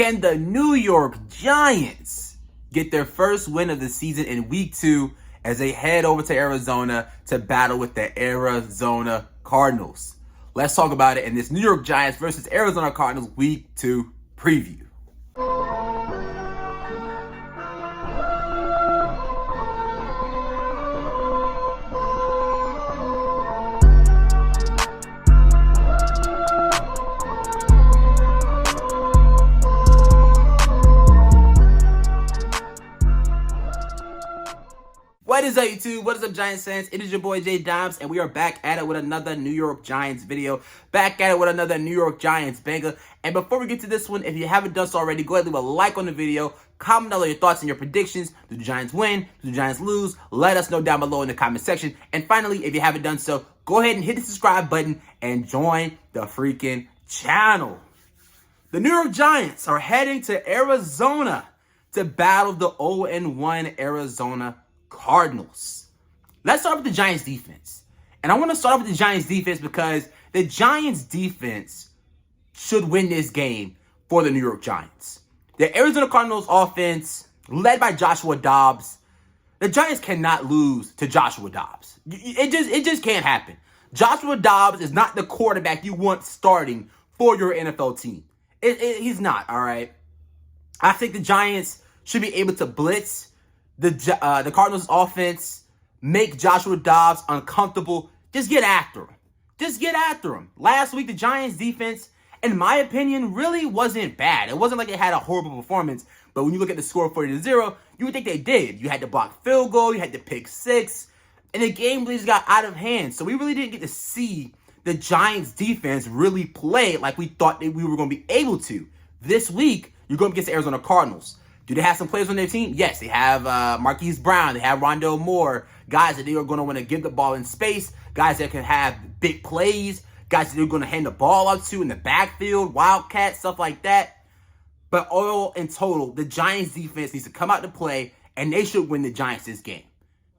Can the New York Giants get their first win of the season in week 2 as they head over to Arizona to battle with the Arizona Cardinals? Let's talk about it in this New York Giants versus Arizona Cardinals week 2 preview. What is up, YouTube? What is up, Giants fans? It is your boy, J Dimes, and we are back at it with another New York Giants video. Back at it with another New York Giants banger. And before we get to this one, if you haven't done so already, go ahead and leave a like on the video. Comment all your thoughts and your predictions. Do the Giants win? Do the Giants lose? Let us know down below in the comment section. And finally, if you haven't done so, go ahead and hit the subscribe button and join the freaking channel. The New York Giants are heading to Arizona to battle the 0-1 Arizona Cardinals. Let's start with the Giants defense. And I want to start off with the Giants defense because the Giants defense should win this game for the New York Giants. The Arizona Cardinals offense, led by Joshua Dobbs, the Giants cannot lose to Joshua Dobbs. It just can't happen. Joshua Dobbs is not the quarterback you want starting for your NFL team. He's not, all right? I think the Giants should be able to blitz the Cardinals offense, make Joshua Dobbs uncomfortable. Just get after him. Just get after him. Last week, the Giants defense, in my opinion, really wasn't bad. It wasn't like it had a horrible performance, but when you look at the score 40-0, you would think they did. You had to block field goal, you had to pick 6, and the game really just got out of hand. So we really didn't get to see the Giants defense really play like we thought that we were going to be able to. This week, you're going against the Arizona Cardinals. Do they have some players on their team? Yes, they have Marquise Brown. They have Rondale Moore. Guys that they are going to want to give the ball in space. Guys that can have big plays. Guys that they're going to hand the ball up to in the backfield. Wildcat, stuff like that. But all in total, the Giants defense needs to come out to play, and they should win the Giants this game.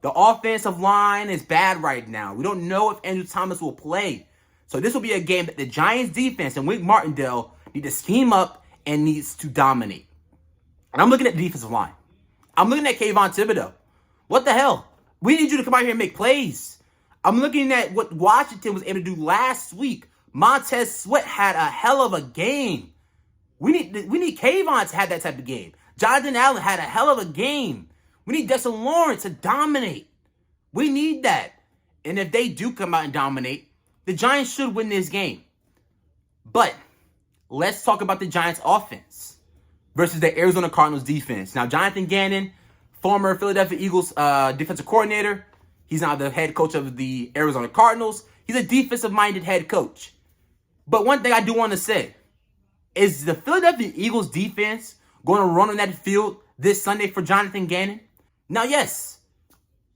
The offensive line is bad right now. We don't know if Andrew Thomas will play. So this will be a game that the Giants defense and Wink Martindale need to scheme up and needs to dominate. And I'm looking at the defensive line. I'm looking at Kayvon Thibodeau. What the hell? We need you to come out here and make plays. I'm looking at what Washington was able to do last week. Montez Sweat had a hell of a game. We need Kayvon to have that type of game. Jonathan Allen had a hell of a game. We need Dexter Lawrence to dominate. We need that. And if they do come out and dominate, the Giants should win this game. But let's talk about the Giants offense versus the Arizona Cardinals defense. Now, Jonathan Gannon, former Philadelphia Eagles defensive coordinator. He's now the head coach of the Arizona Cardinals. He's a defensive-minded head coach. But one thing I do want to say is the Philadelphia Eagles defense going to run on that field this Sunday for Jonathan Gannon? Now, yes,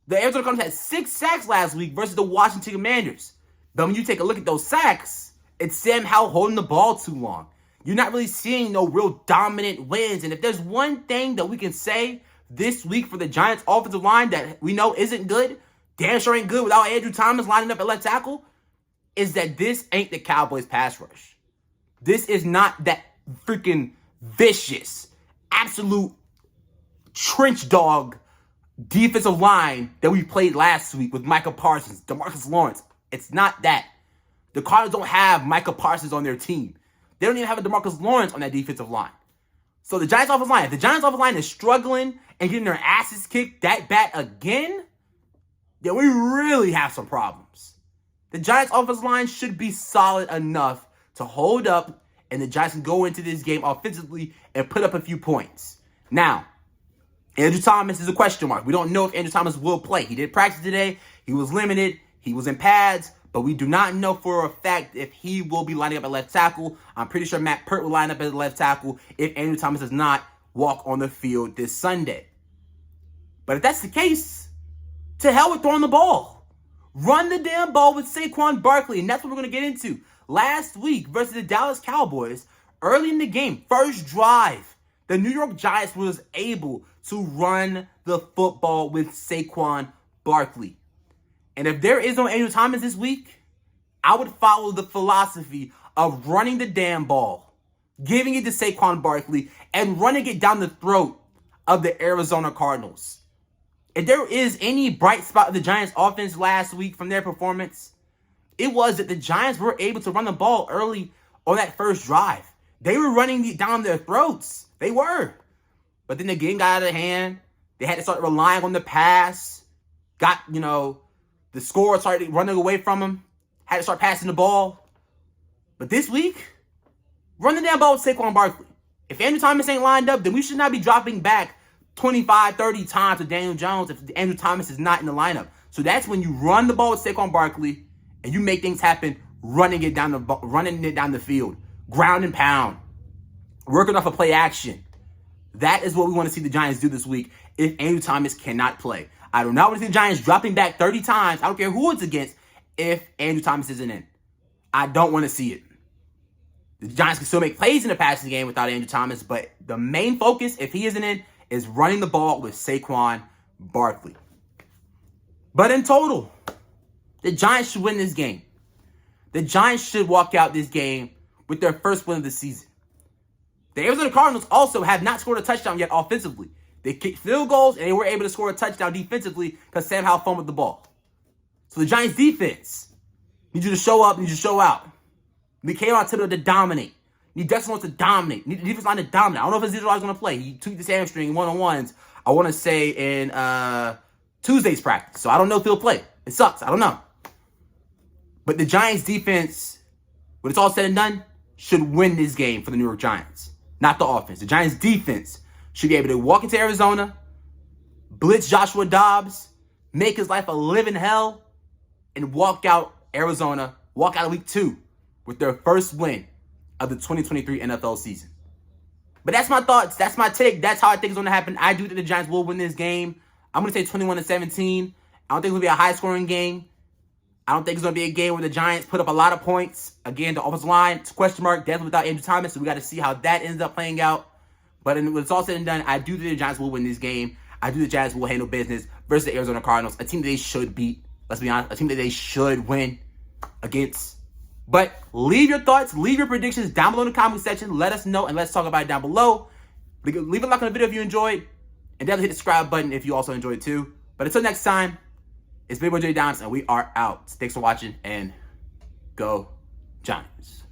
the Arizona Cardinals had 6 sacks last week versus the Washington Commanders. But when you take a look at those sacks, it's Sam Howell holding the ball too long. You're not really seeing no real dominant wins. And if there's one thing that we can say this week for the Giants offensive line that we know isn't good, damn sure ain't good without Andrew Thomas lining up at left tackle, is that this ain't the Cowboys pass rush. This is not that freaking vicious, absolute trench dog defensive line that we played last week with Micah Parsons, DeMarcus Lawrence. It's not that. The Cardinals don't have Micah Parsons on their team. They don't even have a DeMarcus Lawrence on that defensive line. So the Giants offensive line, if the Giants offensive line is struggling and getting their asses kicked that bad again, then we really have some problems. The Giants offensive line should be solid enough to hold up, and the Giants can go into this game offensively and put up a few points. Now, Andrew Thomas is a question mark. We don't know if Andrew Thomas will play. He did practice today. He was limited. He was in pads. But we do not know for a fact if he will be lining up at left tackle. I'm pretty sure Matt Peart will line up at left tackle if Andrew Thomas does not walk on the field this Sunday. But if that's the case, to hell with throwing the ball. Run the damn ball with Saquon Barkley, and that's what we're going to get into. Last week versus the Dallas Cowboys, early in the game, first drive, the New York Giants was able to run the football with Saquon Barkley. And if there is no Andrew Thomas this week, I would follow the philosophy of running the damn ball. giving it to Saquon Barkley, and running it down the throat of the Arizona Cardinals. If there is any bright spot of the Giants' offense last week from their performance, it was that the Giants were able to run the ball early on that first drive. They were running it down their throats. They were. But then the game got out of hand. They had to start relying on the pass. The score started running away from them. Had to start passing the ball. But this week, run the damn ball with Saquon Barkley. If Andrew Thomas ain't lined up, then we should not be dropping back 25, 30 times with Daniel Jones if Andrew Thomas is not in the lineup. So that's when you run the ball with Saquon Barkley and you make things happen, running it down the field, ground and pound, working off a play action. That is what we want to see the Giants do this week if Andrew Thomas cannot play. I do not want to see the Giants dropping back 30 times. I don't care who it's against if Andrew Thomas isn't in. I don't want to see it. The Giants can still make plays in the passing game without Andrew Thomas, but the main focus, if he isn't in, is running the ball with Saquon Barkley. But in total, the Giants should win this game. The Giants should walk out this game with their first win of the season. The Arizona Cardinals also have not scored a touchdown yet offensively. They kicked field goals, and they were able to score a touchdown defensively because Sam Howell fumbled the ball. So the Giants defense needs you to show up, needs you to show out. We came out to dominate. Need Dexter wants to dominate. Need the defense line to dominate. I don't know if Ezekiel's going to play. He tweaked his hamstring one-on-ones, I want to say, in Tuesday's practice. So I don't know if he'll play. It sucks. I don't know. But the Giants defense, when it's all said and done, should win this game for the New York Giants. Not the offense. The Giants defense should be able to walk into Arizona, blitz Joshua Dobbs, make his life a living hell, and walk out of week 2 with their first win of the 2023 NFL season. But that's my thoughts. That's my take. That's how I think it's going to happen. I do think the Giants will win this game. I'm going to say 21-17. I don't think it's going to be a high-scoring game. I don't think it's going to be a game where the Giants put up a lot of points. Again, the offensive line, it's a question mark, definitely without Andrew Thomas, so we got to see how that ends up playing out. But when it's all said and done, I do think the Giants will win this game. I do think the Giants will handle business versus the Arizona Cardinals, a team that they should beat. Let's be honest, a team that they should win against. But leave your thoughts, leave your predictions down below in the comment section. Let us know, and let's talk about it down below. Leave a like on the video if you enjoyed, and definitely hit the subscribe button if you also enjoyed too. But until next time, it's Big Boy J Dimes, and we are out. Thanks for watching, and go Giants.